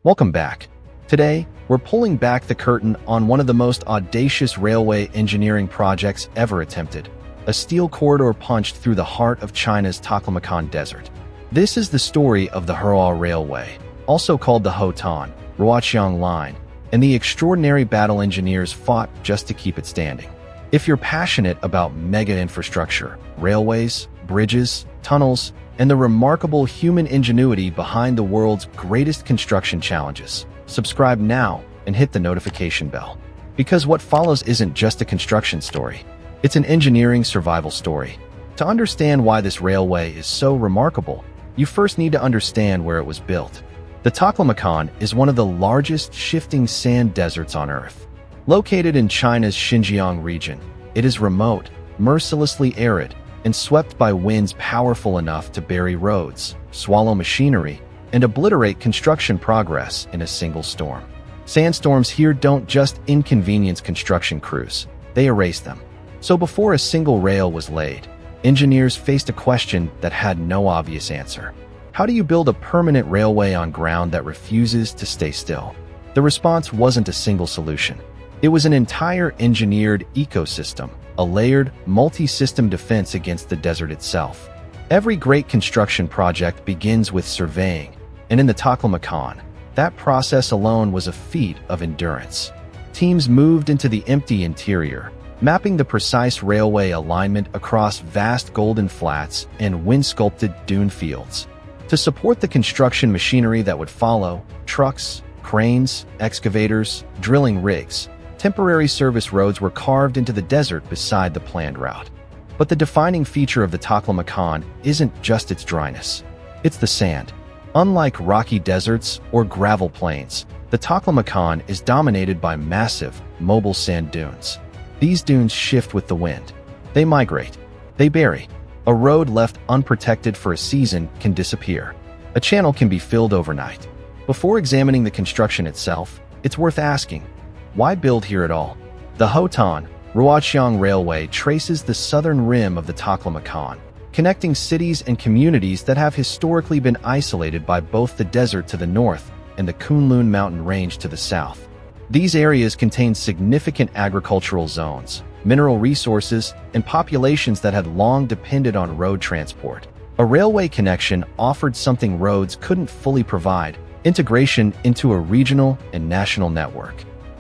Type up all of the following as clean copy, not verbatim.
Welcome back. Today, we're pulling back the curtain on one of the most audacious railway engineering projects ever attempted, a steel corridor punched through the heart of China's Taklamakan Desert. This is the story of the Hua Railway, also called the Hotan Ruoqiang Line, and the extraordinary battle engineers fought just to keep it standing. If you're passionate about mega infrastructure, railways, bridges, tunnels, and the remarkable human ingenuity behind the world's greatest construction challenges, subscribe now and hit the notification bell. Because what follows isn't just a construction story, it's an engineering survival story. To understand why this railway is so remarkable, you first need to understand where it was built. The Taklamakan is one of the largest shifting sand deserts on Earth. Located in China's Xinjiang region, it is remote, mercilessly arid, and swept by winds powerful enough to bury roads, swallow machinery, and obliterate construction progress in a single storm. Sandstorms here don't just inconvenience construction crews, they erase them. So before a single rail was laid, engineers faced a question that had no obvious answer. How do you build a permanent railway on ground that refuses to stay still? The response wasn't a single solution. It was an entire engineered ecosystem, a layered, multi-system defense against the desert itself. Every great construction project begins with surveying, and in the Taklamakan, that process alone was a feat of endurance. Teams moved into the empty interior, mapping the precise railway alignment across vast golden flats and wind-sculpted dune fields. To support the construction machinery that would follow, trucks, cranes, excavators, drilling rigs, temporary service roads were carved into the desert beside the planned route. But the defining feature of the Taklamakan isn't just its dryness. It's the sand. Unlike rocky deserts or gravel plains, the Taklamakan is dominated by massive, mobile sand dunes. These dunes shift with the wind. They migrate. They bury. A road left unprotected for a season can disappear. A channel can be filled overnight. Before examining the construction itself, it's worth asking, why build here at all? The Hotan Ruoqiang Railway traces the southern rim of the Taklamakan, connecting cities and communities that have historically been isolated by both the desert to the north and the Kunlun mountain range to the south. These areas contain significant agricultural zones, mineral resources, and populations that had long depended on road transport. A railway connection offered something roads couldn't fully provide: integration into a regional and national network.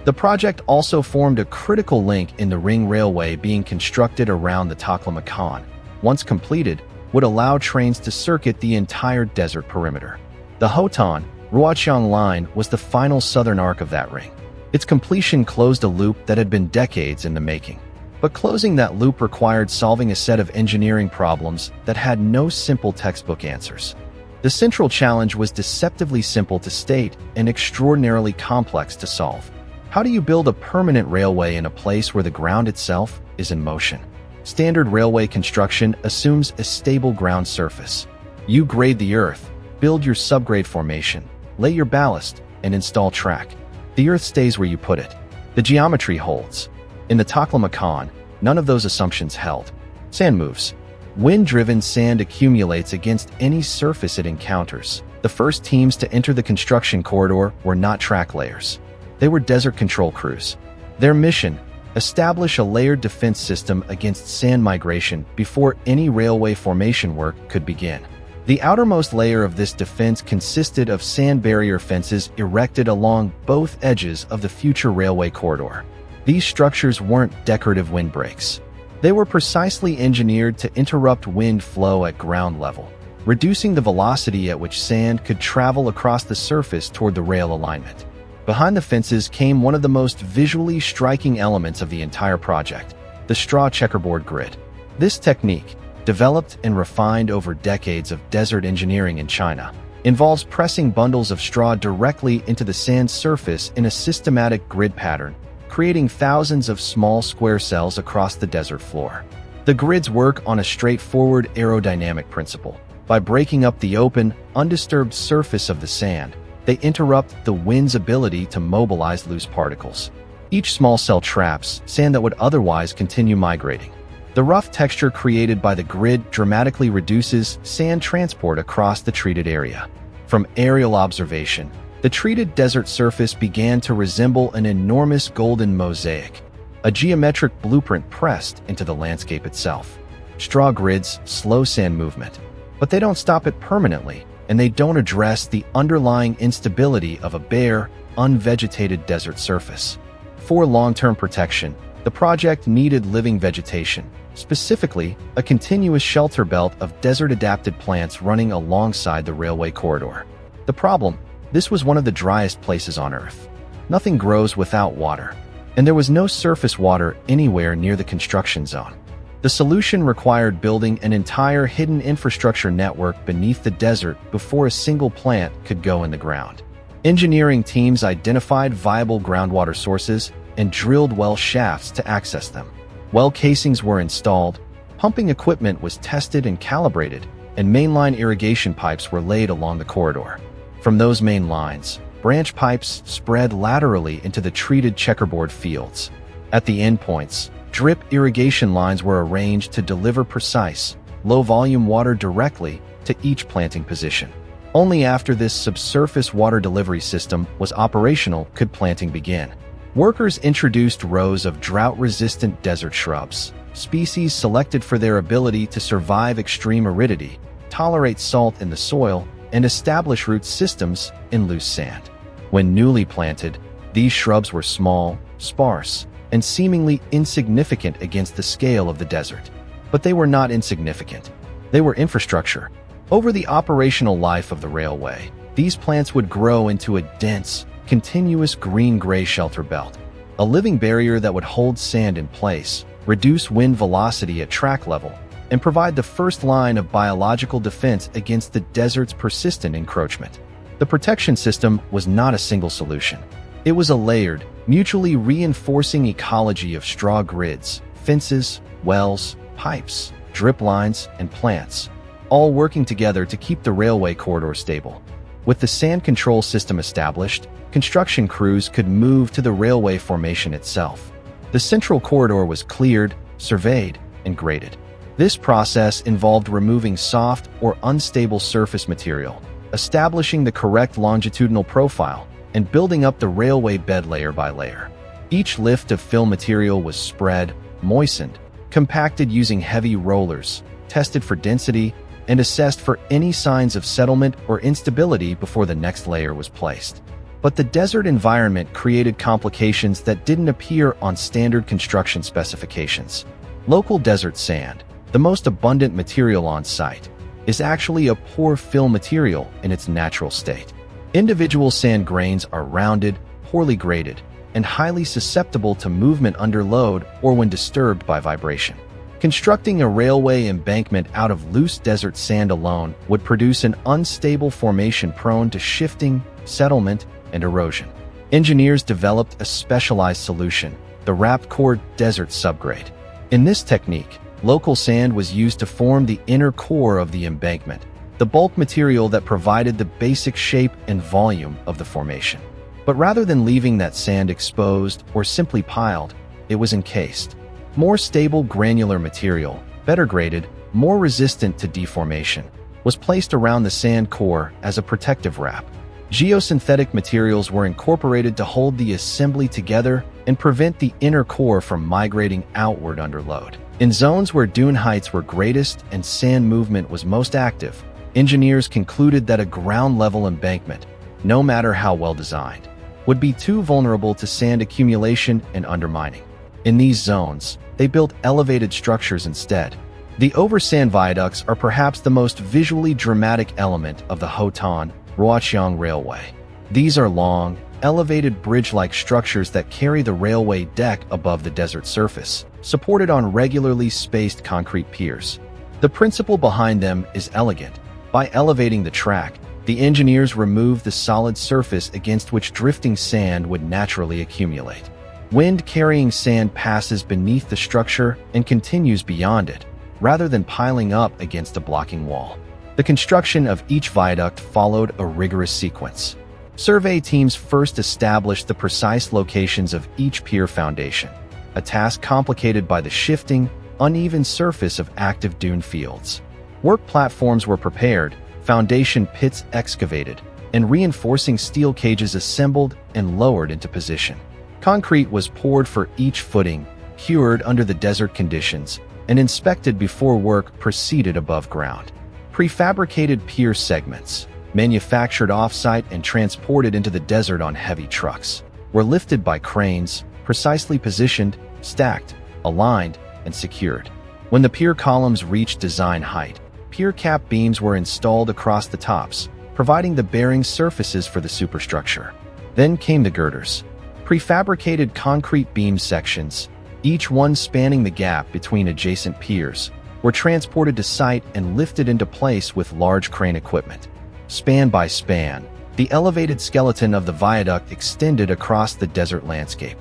The project also formed a critical link in the ring railway being constructed around the Taklamakan. Once completed, would allow trains to circuit the entire desert perimeter. The Hotan Ruoqiang Line was the final southern arc of that ring. Its completion closed a loop that had been decades in the making. But closing that loop required solving a set of engineering problems that had no simple textbook answers. The central challenge was deceptively simple to state and extraordinarily complex to solve. How do you build a permanent railway in a place where the ground itself is in motion? Standard railway construction assumes a stable ground surface. You grade the earth, build your subgrade formation, lay your ballast, and install track. The earth stays where you put it. The geometry holds. In the Taklamakan, none of those assumptions held. Sand moves. Wind-driven sand accumulates against any surface it encounters. The first teams to enter the construction corridor were not track layers. They were desert control crews. Their mission: establish a layered defense system against sand migration before any railway formation work could begin. The outermost layer of this defense consisted of sand barrier fences erected along both edges of the future railway corridor. These structures weren't decorative windbreaks. They were precisely engineered to interrupt wind flow at ground level, reducing the velocity at which sand could travel across the surface toward the rail alignment. Behind the fences came one of the most visually striking elements of the entire project: the straw checkerboard grid. This technique, developed and refined over decades of desert engineering in China, involves pressing bundles of straw directly into the sand surface in a systematic grid pattern, creating thousands of small square cells across the desert floor. The grids work on a straightforward aerodynamic principle. By breaking up the open, undisturbed surface of the sand, they interrupt the wind's ability to mobilize loose particles. Each small cell traps sand that would otherwise continue migrating. The rough texture created by the grid dramatically reduces sand transport across the treated area. From aerial observation, The treated desert surface began to resemble an enormous golden mosaic, a geometric blueprint pressed into the landscape itself. Straw grids slow sand movement, but they don't stop it permanently, and they don't address the underlying instability of a bare, unvegetated desert surface. For long-term protection, the project needed living vegetation, specifically a continuous shelter belt of desert-adapted plants running alongside the railway corridor. The problem: this was one of the driest places on Earth. Nothing grows without water, and there was no surface water anywhere near the construction zone. The solution required building an entire hidden infrastructure network beneath the desert before a single plant could go in the ground. Engineering teams identified viable groundwater sources and drilled well shafts to access them. Well casings were installed, pumping equipment was tested and calibrated, and mainline irrigation pipes were laid along the corridor. From those main lines, branch pipes spread laterally into the treated checkerboard fields. At the endpoints, drip irrigation lines were arranged to deliver precise, low-volume water directly to each planting position. Only after this subsurface water delivery system was operational could planting begin. Workers introduced rows of drought-resistant desert shrubs, species selected for their ability to survive extreme aridity, tolerate salt in the soil, and establish root systems in loose sand. When newly planted, these shrubs were small, sparse, and seemingly insignificant against the scale of the desert. But they were not insignificant. They were infrastructure. Over the operational life of the railway, these plants would grow into a dense, continuous green-gray shelter belt, a living barrier that would hold sand in place, reduce wind velocity at track level, and provide the first line of biological defense against the desert's persistent encroachment. The protection system was not a single solution. It was a layered, mutually reinforcing ecology of straw grids, fences, wells, pipes, drip lines, and plants, all working together to keep the railway corridor stable. With the sand control system established, construction crews could move to the railway formation itself. The central corridor was cleared, surveyed, and graded. This process involved removing soft or unstable surface material, establishing the correct longitudinal profile, and building up the railway bed layer by layer. Each lift of fill material was spread, moistened, compacted using heavy rollers, tested for density, and assessed for any signs of settlement or instability before the next layer was placed. But the desert environment created complications that didn't appear on standard construction specifications. Local desert sand, the most abundant material on site, is actually a poor fill material in its natural state. Individual sand grains are rounded, poorly graded, and highly susceptible to movement under load or when disturbed by vibration. Constructing a railway embankment out of loose desert sand alone would produce an unstable formation prone to shifting, settlement, and erosion. Engineers developed a specialized solution, the wrapped-core desert subgrade. In this technique, local sand was used to form the inner core of the embankment, the bulk material that provided the basic shape and volume of the formation. But rather than leaving that sand exposed or simply piled, it was encased. More stable granular material, better graded, more resistant to deformation, was placed around the sand core as a protective wrap. Geosynthetic materials were incorporated to hold the assembly together and prevent the inner core from migrating outward under load. In zones where dune heights were greatest and sand movement was most active, engineers concluded that a ground-level embankment, no matter how well designed, would be too vulnerable to sand accumulation and undermining. In these zones, they built elevated structures instead. The Oversand viaducts are perhaps the most visually dramatic element of the Hotan-Ruoqiang Railway. These are long, elevated bridge-like structures that carry the railway deck above the desert surface, supported on regularly spaced concrete piers. The principle behind them is elegant. By elevating the track, the engineers remove the solid surface against which drifting sand would naturally accumulate. Wind-carrying sand passes beneath the structure and continues beyond it, rather than piling up against a blocking wall. The construction of each viaduct followed a rigorous sequence. Survey teams first established the precise locations of each pier foundation, a task complicated by the shifting, uneven surface of active dune fields. Work platforms were prepared, foundation pits excavated, and reinforcing steel cages assembled and lowered into position. Concrete was poured for each footing, cured under the desert conditions, and inspected before work proceeded above ground. Prefabricated pier segments, manufactured off-site and transported into the desert on heavy trucks, were lifted by cranes, precisely positioned, stacked, aligned, and secured. When the pier columns reached design height, pier cap beams were installed across the tops, providing the bearing surfaces for the superstructure. Then came the girders, prefabricated concrete beam sections, each one spanning the gap between adjacent piers, were transported to site and lifted into place with large crane equipment. Span by span, the elevated skeleton of the viaduct extended across the desert landscape.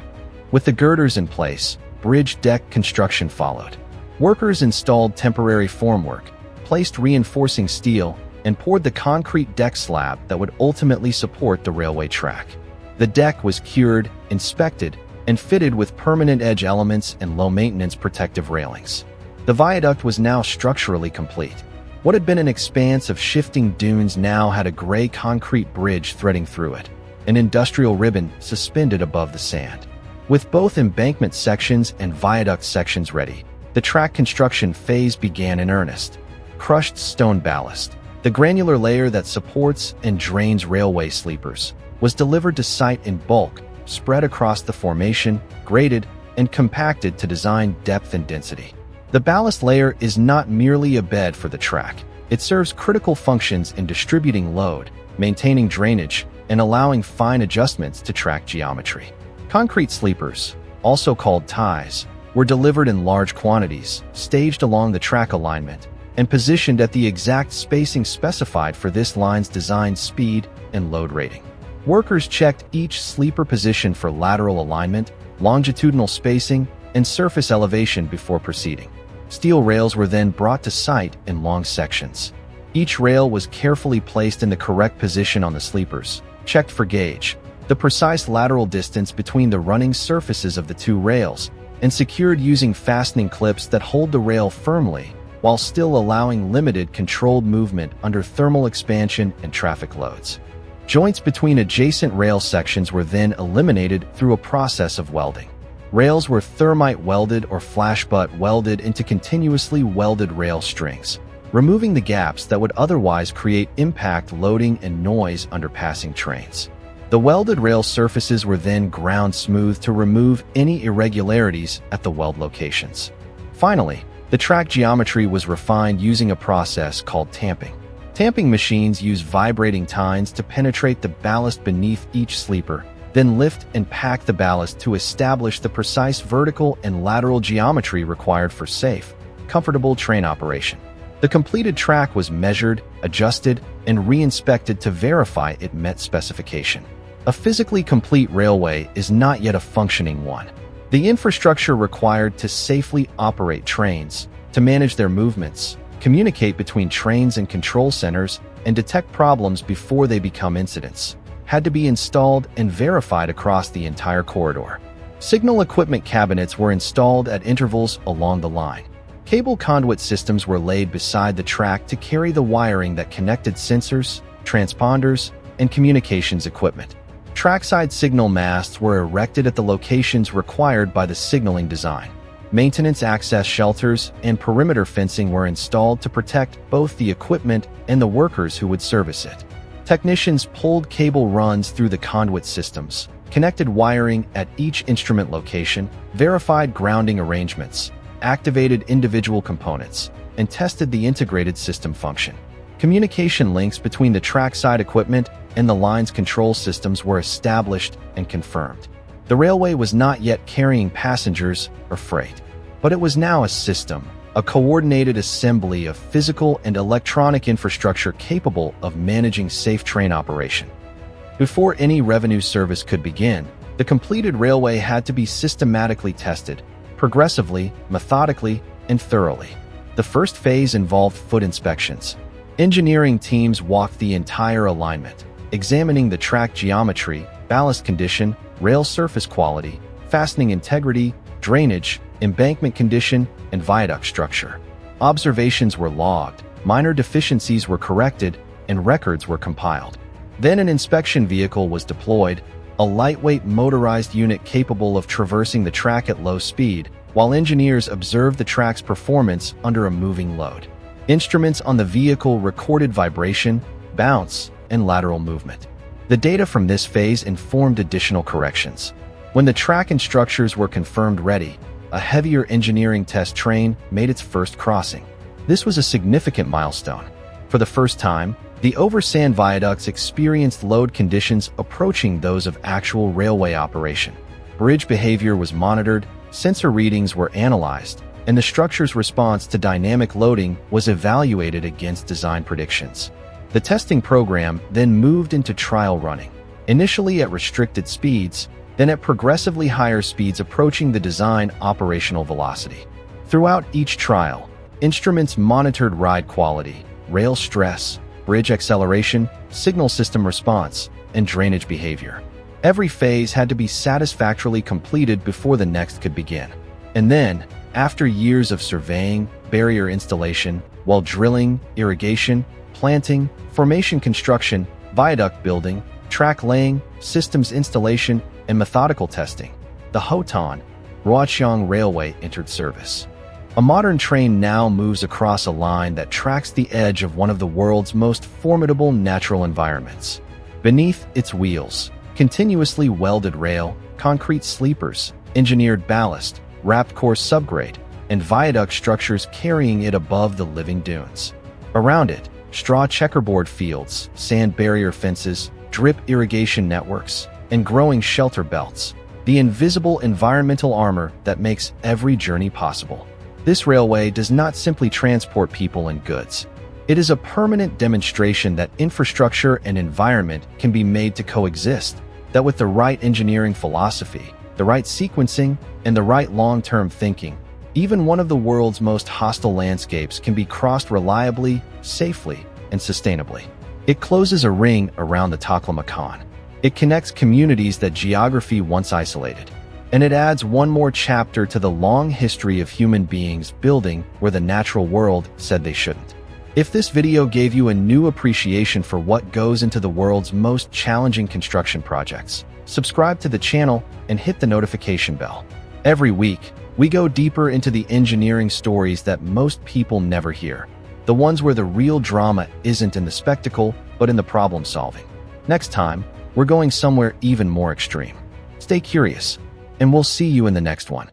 With the girders in place, bridge deck construction followed. Workers installed temporary formwork, placed reinforcing steel, and poured the concrete deck slab that would ultimately support the railway track. The deck was cured, inspected, and fitted with permanent edge elements and low-maintenance protective railings. The viaduct was now structurally complete. What had been an expanse of shifting dunes now had a gray concrete bridge threading through it, an industrial ribbon suspended above the sand. With both embankment sections and viaduct sections ready, the track construction phase began in earnest. Crushed stone ballast, the granular layer that supports and drains railway sleepers, was delivered to site in bulk, spread across the formation, graded, and compacted to design depth and density. The ballast layer is not merely a bed for the track. It serves critical functions in distributing load, maintaining drainage, and allowing fine adjustments to track geometry. Concrete sleepers, also called ties, were delivered in large quantities, staged along the track alignment, and positioned at the exact spacing specified for this line's design speed and load rating. Workers checked each sleeper position for lateral alignment, longitudinal spacing, and surface elevation before proceeding. Steel rails were then brought to site in long sections. Each rail was carefully placed in the correct position on the sleepers, checked for gauge, the precise lateral distance between the running surfaces of the two rails, and secured using fastening clips that hold the rail firmly while still allowing limited controlled movement under thermal expansion and traffic loads. Joints between adjacent rail sections were then eliminated through a process of welding. Rails were thermite welded or flash butt welded into continuously welded rail strings, removing the gaps that would otherwise create impact loading and noise under passing trains. The welded rail surfaces were then ground smooth to remove any irregularities at the weld locations. Finally, the track geometry was refined using a process called tamping. Tamping machines use vibrating tines to penetrate the ballast beneath each sleeper, then lift and pack the ballast to establish the precise vertical and lateral geometry required for safe, comfortable train operation. The completed track was measured, adjusted, and re-inspected to verify it met specification. A physically complete railway is not yet a functioning one. The infrastructure required to safely operate trains, to manage their movements, communicate between trains and control centers, and detect problems before they become incidents, had to be installed and verified across the entire corridor. Signal equipment cabinets were installed at intervals along the line. Cable conduit systems were laid beside the track to carry the wiring that connected sensors, transponders, and communications equipment. Trackside signal masts were erected at the locations required by the signaling design. Maintenance access shelters and perimeter fencing were installed to protect both the equipment and the workers who would service it. Technicians pulled cable runs through the conduit systems, connected wiring at each instrument location, verified grounding arrangements, activated individual components, and tested the integrated system function. Communication links between the trackside equipment and the line's control systems were established and confirmed. The railway was not yet carrying passengers or freight, but it was now a system, a coordinated assembly of physical and electronic infrastructure capable of managing safe train operation. Before any revenue service could begin, the completed railway had to be systematically tested, progressively, methodically, and thoroughly. The first phase involved foot inspections. Engineering teams walked the entire alignment, examining the track geometry, ballast condition, rail surface quality, fastening integrity, drainage, embankment condition, and viaduct structure. Observations were logged, minor deficiencies were corrected, and records were compiled. Then an inspection vehicle was deployed, a lightweight motorized unit capable of traversing the track at low speed, while engineers observed the track's performance under a moving load. Instruments on the vehicle recorded vibration, bounce, and lateral movement. The data from this phase informed additional corrections. When the track and structures were confirmed ready, a heavier engineering test train made its first crossing. This was a significant milestone. For the first time, the Oversand viaducts experienced load conditions approaching those of actual railway operation. Bridge behavior was monitored, sensor readings were analyzed, and the structure's response to dynamic loading was evaluated against design predictions. The testing program then moved into trial running, initially at restricted speeds, then at progressively higher speeds approaching the design operational velocity. Throughout each trial, instruments monitored ride quality, rail stress, bridge acceleration, signal system response, and drainage behavior. Every phase had to be satisfactorily completed before the next could begin. And then, after years of surveying, barrier installation, while drilling, irrigation, planting, formation construction, viaduct building, track laying, systems installation, and methodical testing, the Hotan Ruoqiang Railway entered service. A modern train now moves across a line that tracks the edge of one of the world's most formidable natural environments. Beneath its wheels, continuously welded rail, concrete sleepers, engineered ballast, wrapped course subgrade, and viaduct structures carrying it above the living dunes. Around it, straw checkerboard fields, sand barrier fences, drip irrigation networks, and growing shelter belts, the invisible environmental armor that makes every journey possible. This railway does not simply transport people and goods. It is a permanent demonstration that infrastructure and environment can be made to coexist, that with the right engineering philosophy, the right sequencing, and the right long-term thinking, even one of the world's most hostile landscapes can be crossed reliably, safely, and sustainably. It closes a ring around the Taklamakan. It connects communities that geography once isolated. And it adds one more chapter to the long history of human beings building where the natural world said they shouldn't. If this video gave you a new appreciation for what goes into the world's most challenging construction projects, subscribe to the channel and hit the notification bell. Every week, we go deeper into the engineering stories that most people never hear, the ones where the real drama isn't in the spectacle, but in the problem solving. Next time, we're going somewhere even more extreme. Stay curious, and we'll see you in the next one.